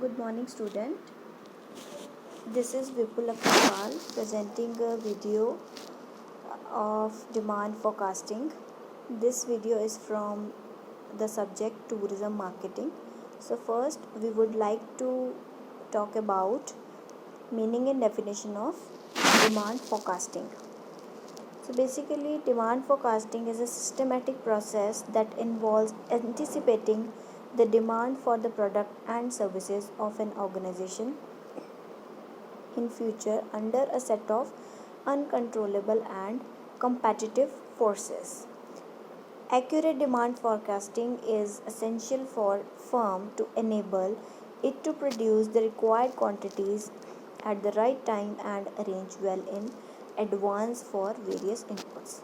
Good morning, student. This is Vipul Agarwal presenting a video of demand forecasting. This video is from the subject tourism marketing. So first we would like to talk about meaning and definition of demand forecasting. So basically demand forecasting is a systematic process that involves anticipating the demand for the product and services of an organization in future under a set of uncontrollable and competitive forces. Accurate demand forecasting is essential for firm to enable it to produce the required quantities at the right time and arrange well in advance for various inputs.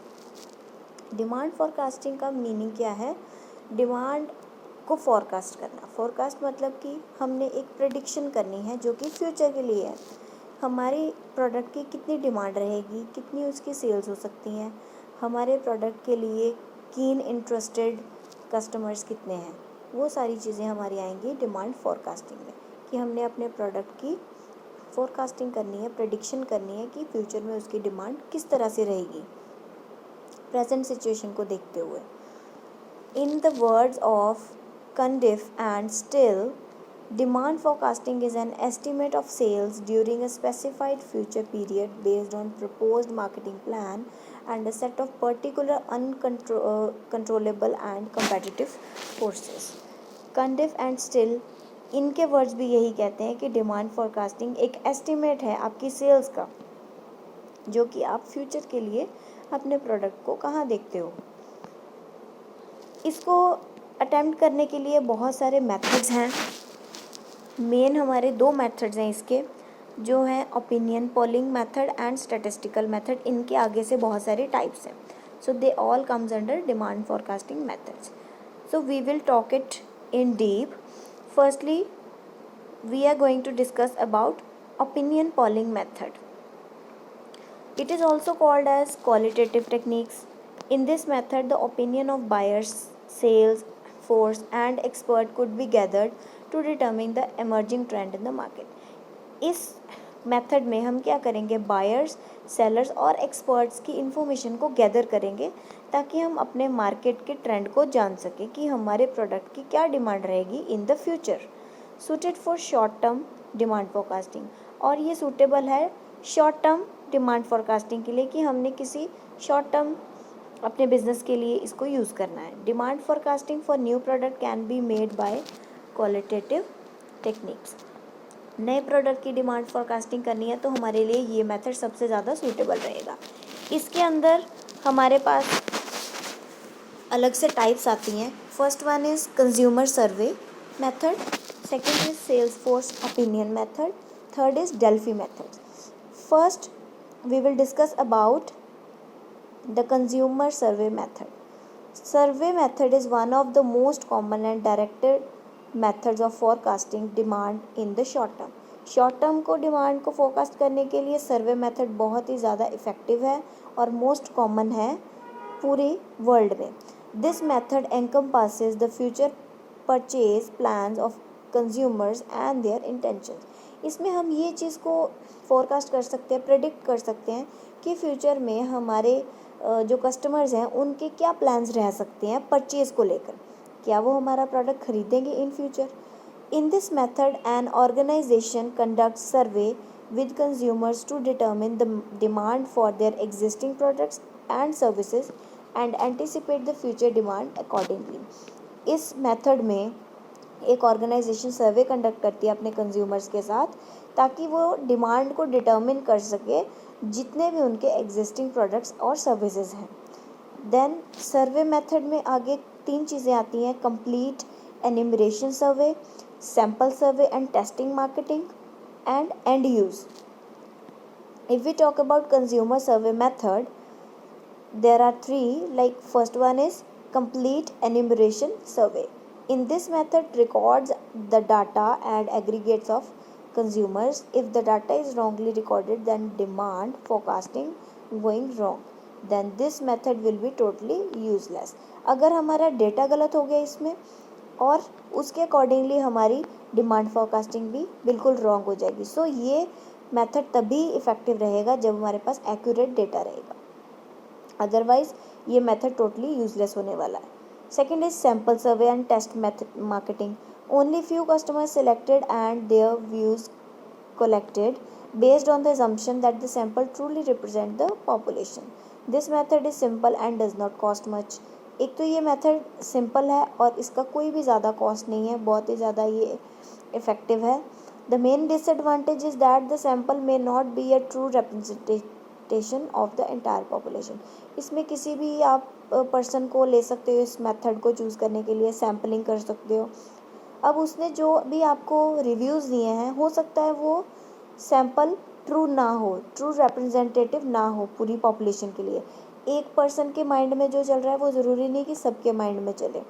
Demand forecasting का meaning क्या है? Demand को forecast करना. Forecast मतलब कि हमने एक prediction करनी है जो कि फ्यूचर के लिए है. हमारी प्रोडक्ट की कितनी डिमांड रहेगी, कितनी उसकी सेल्स हो सकती हैं, हमारे प्रोडक्ट के लिए कीन इंटरेस्टेड कस्टमर्स कितने हैं, वो सारी चीज़ें हमारी आएंगी डिमांड फोरकास्टिंग में. कि हमने अपने प्रोडक्ट की फोरकास्टिंग करनी है, प्रेडिक्शन करनी है कि फ्यूचर में उसकी डिमांड किस तरह से रहेगी प्रेजेंट सिचुएशन को देखते हुए. In the words of Cundiff and Still, demand forecasting is an estimate of sales during a specified future period based on proposed marketing plan and a set of particular uncontrollable and competitive forces. Cundiff and Still इनके words भी यही कहते हैं कि demand forecasting एक estimate है आपकी sales का, जो कि आप फ्यूचर के लिए अपने प्रोडक्ट को कहाँ देखते हो. इसको अटेम्प्ट करने के लिए बहुत सारे मेथड्स हैं. मेन हमारे दो मेथड्स हैं इसके, जो हैं opinion polling method and statistical method. इनके आगे से बहुत सारे टाइप्स हैं. So they all comes under demand forecasting methods. So we will talk it in deep. Firstly we are going to discuss about opinion polling method. It is also called as qualitative techniques. In this method, the opinion of buyers, sales force and expert could be gathered to determine the emerging trend in the market. इस method में हम क्या करेंगे? Buyers, sellers और experts की information को gather करेंगे ताकि हम अपने मार्केट के ट्रेंड को जान सकें कि हमारे प्रोडक्ट की क्या डिमांड रहेगी in the future. Suited for short term demand forecasting, और ये सूटेबल है शॉर्ट टर्म डिमांड फोरकास्टिंग के लिए कि हमने किसी शॉर्ट टर्म अपने बिजनेस के लिए इसको यूज़ करना है. Demand forecasting for new product can be made by qualitative techniques. नए प्रोडक्ट की डिमांड फोरकास्टिंग करनी है तो हमारे लिए ये मेथड सबसे ज़्यादा सूटेबल रहेगा. इसके अंदर हमारे पास अलग से टाइप्स आती हैं. First one is consumer survey method, second is sales force opinion method, third is Delphi method. First we will discuss about the consumer survey method. Survey method is one of the most common and directed methods of forecasting demand in the short term. Short term को demand को forecast करने के लिए survey method बहुत ही ज़्यादा effective है और most common है पूरे वर्ल्ड में. This method encompasses the future purchase plans of consumers and their intentions. इसमें हम ये चीज़ को फोरकास्ट कर सकते हैं, प्रेडिक्ट कर सकते हैं कि फ्यूचर में हमारे जो कस्टमर्स हैं उनके क्या प्लान्स रह सकते हैं परचेज़ को लेकर. क्या वो हमारा प्रोडक्ट खरीदेंगे in future? In this method an organisation conduct survey with consumers to determine the demand for their existing products and services and anticipate the future demand accordingly. इस मेथड में एक ऑर्गेनाइजेशन सर्वे कंडक्ट करती है अपने consumers के साथ ताकि वो डिमांड को डिटर्मिन कर सके जितने भी उनके एग्जिस्टिंग प्रोडक्ट्स और सर्विसेज हैं. देन सर्वे मेथड में आगे तीन चीज़ें आती हैं: complete enumeration survey, sample survey and testing marketing and and use. If we talk about consumer survey method, there are three. Like first one is complete enumeration survey. In this method records the data and aggregates of consumers. If the data is wrongly recorded, then demand forecasting going wrong, then this method will be totally useless. अगर हमारा data गलत हो गया इसमें और उसके accordingly हमारी demand forecasting भी बिल्कुल रॉन्ग हो जाएगी। सो ये मेथड तभी इफ़ेक्टिव रहेगा जब हमारे पास एक्यूरेट डेटा रहेगा, अदरवाइज ये मेथड टोटली यूजलेस होने वाला है। Second is sample survey and test method marketing. Only few customers selected and their views collected based on the assumption that the sample truly represent the population. This method is simple and does not cost much. एक तो ये method simple है और इसका कोई भी ज़्यादा cost नहीं है, बहुत ही ज़्यादा ये इफ़ेक्टिव है। The main disadvantage is that the sample may not be a true representation of the entire population. इसमें किसी भी आप पर्सन को ले सकते हो, इस मेथड को चूज़ करने के लिए सैम्पलिंग कर सकते हो। अब उसने जो भी आपको रिव्यूज़ दिए हैं, हो सकता है वो सैम्पल ट्रू ना हो, ट्रू रिप्रेजेंटेटिव ना हो पूरी पॉपुलेशन के लिए। एक पर्सन के माइंड में जो चल रहा है वो ज़रूरी नहीं कि सबके माइंड में चले।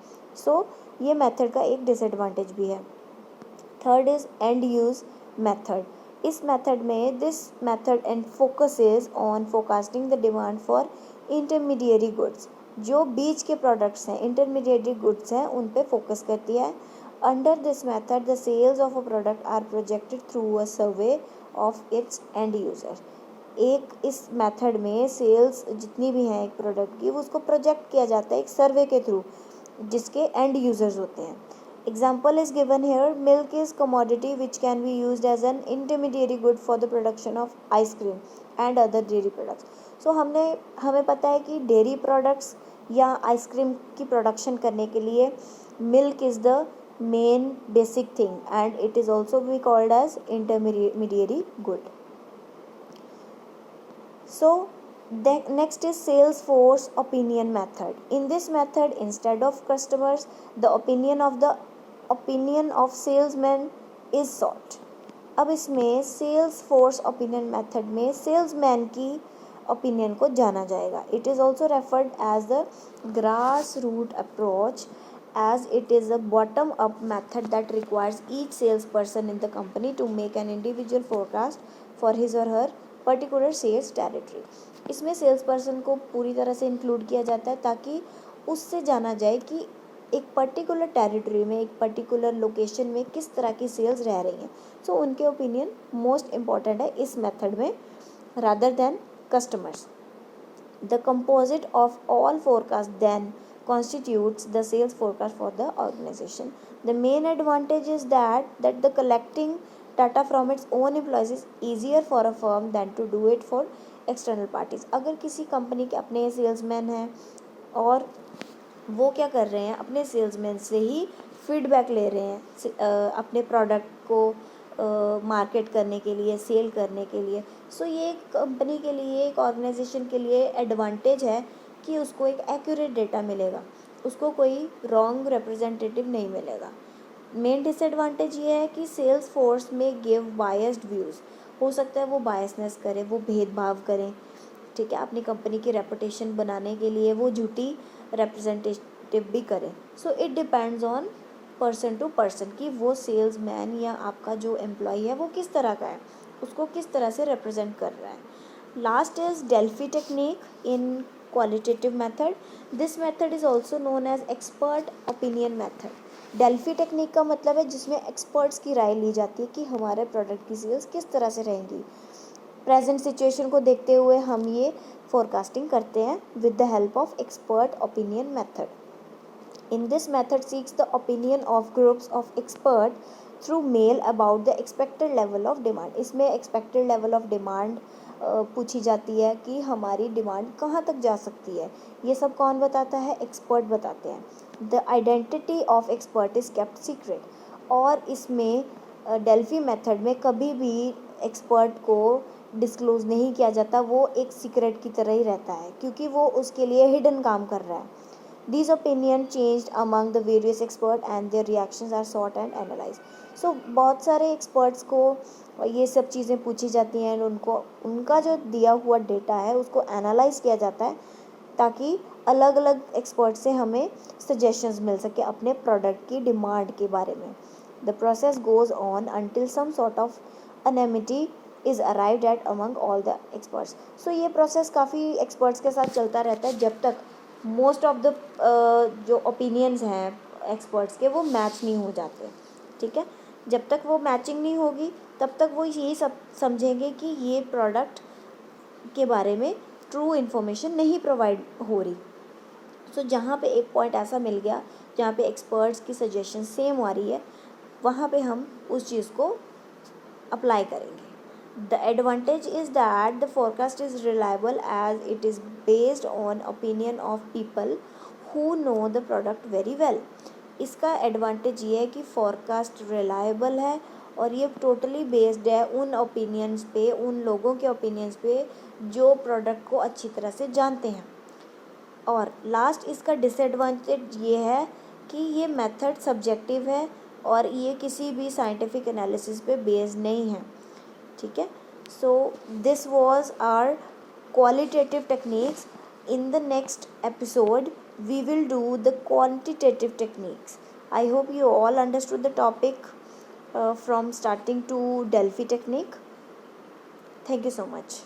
सो ये मेथड का एक डिसएडवांटेज भी है। Third is and use method. इस मेथड में this method and focuses on forecasting the demand for intermediary goods. जो बीच के प्रोडक्ट्स हैं, इंटरमीडिएरी गुड्स हैं, उन पे फोकस करती है। Under this method, the sales of a product are projected through a survey of its end user. एक इस मेथड में सेल्स जितनी भी हैं एक प्रोडक्ट की, वो उसको प्रोजेक्ट किया जाता है एक सर्वे के थ्रू, जिसके एंड यूजर्स होते हैं। Example is given here, milk is commodity which can be used as an intermediary good for the production of ice cream and other dairy products. So हमें पता है कि डेयरी प्रोडक्ट्स या आइसक्रीम की production करने के लिए milk is the main basic thing and it is also be called as intermediary good. So the next is sales force opinion method. In this method, instead of customers, the opinion of salesman is sought. अब इसमें sales force opinion method में salesman की opinion को जाना जाएगा। It is also referred as the grass root approach, as it is a bottom up method that requires each salesperson in the company to make an individual forecast for his or her particular sales territory. इसमें sales person को पूरी तरह से include किया जाता है ताकि उससे जाना जाए कि एक पर्टिकुलर टेरिटरी में, एक पर्टिकुलर लोकेशन में किस तरह की सेल्स रह रही हैं। सो उनके ओपिनियन मोस्ट इम्पॉर्टेंट है इस मेथड में rather than customers. The composite of all forecast then constitutes the sales forecast for the organization. The main advantage is that the collecting data from its own employees is easier for a firm than to do it for external parties. अगर किसी company के अपने salesman हैं और वो क्या कर रहे हैं, अपने सेल्समैन से ही फीडबैक ले रहे हैं अपने प्रोडक्ट को मार्केट करने के लिए, सेल करने के लिए। सो ये एक कंपनी के लिए, एक ऑर्गेनाइजेशन के लिए एडवांटेज है कि उसको एक एक्यूरेट डेटा मिलेगा, उसको कोई रॉन्ग रिप्रेजेंटेटिव नहीं मिलेगा। मेन डिसएडवांटेज ये है कि सेल्स फोर्स में गिव बायस्ड व्यूज़। हो सकता है वो बायसनेस करे, वो भेदभाव करें, ठीक है, अपनी कंपनी की रेपुटेशन बनाने के लिए वो झूठी रिप्रेजेंटेटिव भी करें। So it depends on person to person कि वो सेल्समैन या आपका जो एम्प्लॉई है वो किस तरह का है, उसको किस तरह से रिप्रेजेंट कर रहा है। Last is Delphi technique in qualitative method. This method is also known as expert opinion method. Delphi technique का मतलब है जिसमें एक्सपर्ट्स की राय ली जाती है कि हमारे प्रोडक्ट की सेल्स किस तरह से रहेंगी। प्रेजेंट सिचुएशन को देखते हुए हम ये फोरकास्टिंग करते हैं with the help of expert opinion method. In this method seeks the opinion of groups of expert through mail about the expected level of demand. इसमें एक्सपेक्टेड लेवल ऑफ डिमांड पूछी जाती है कि हमारी डिमांड कहाँ तक जा सकती है। ये सब कौन बताता है? एक्सपर्ट बताते हैं। The identity of expert is kept secret. और इसमें डेल्फी मेथड में कभी भी एक्सपर्ट को डिस्क्लोज नहीं किया जाता, वो एक सीक्रेट की तरह ही रहता है क्योंकि वो उसके लिए हिडन काम कर रहा है। These opinion changed among the various experts and their reactions are sought and analyzed. So बहुत सारे experts को ये सब चीज़ें पूछी जाती हैं, उनको उनका जो दिया हुआ डेटा है उसको एनालाइज किया जाता है ताकि अलग अलग एक्सपर्ट से हमें सजेशंस मिल सके अपने प्रोडक्ट की डिमांड के बारे में। The process goes on until some sort of anonymity is arrived at among all the experts. So ये प्रोसेस काफ़ी एक्सपर्ट्स के साथ चलता रहता है जब तक मोस्ट ऑफ द जो ओपिनियंस हैं एक्सपर्ट्स के वो मैच नहीं हो जाते, ठीक है। जब तक वो मैचिंग नहीं होगी तब तक वो यही सब समझेंगे कि ये प्रोडक्ट के बारे में ट्रू इन्फॉर्मेशन नहीं प्रोवाइड हो रही। सो जहाँ पे एक पॉइंट ऐसा मिल गया जहाँ पे एक्सपर्ट्स की सजेशन सेम आ रही है, वहाँ पे हम उस चीज़ को अप्लाई करेंगे। The advantage is that the forecast is reliable as it is based on opinion of people who know the product very well. इसका एडवांटेज ये है कि फोरकास्ट रिलायबल है और ये टोटली बेस्ड है उन ओपिनियंस पे, उन लोगों के ओपिनियंस पे जो प्रोडक्ट को अच्छी तरह से जानते हैं। और लास्ट इसका डिसएडवांटेज ये है कि ये मेथड सब्जेक्टिव है और ये किसी भी साइंटिफिक एनालिसिस पे बेस्ड नहीं है, ठीक है। So this was our qualitative techniques. In the next episode we will do the quantitative techniques. I hope you all understood the topic from starting to Delphi technique. Thank you so much.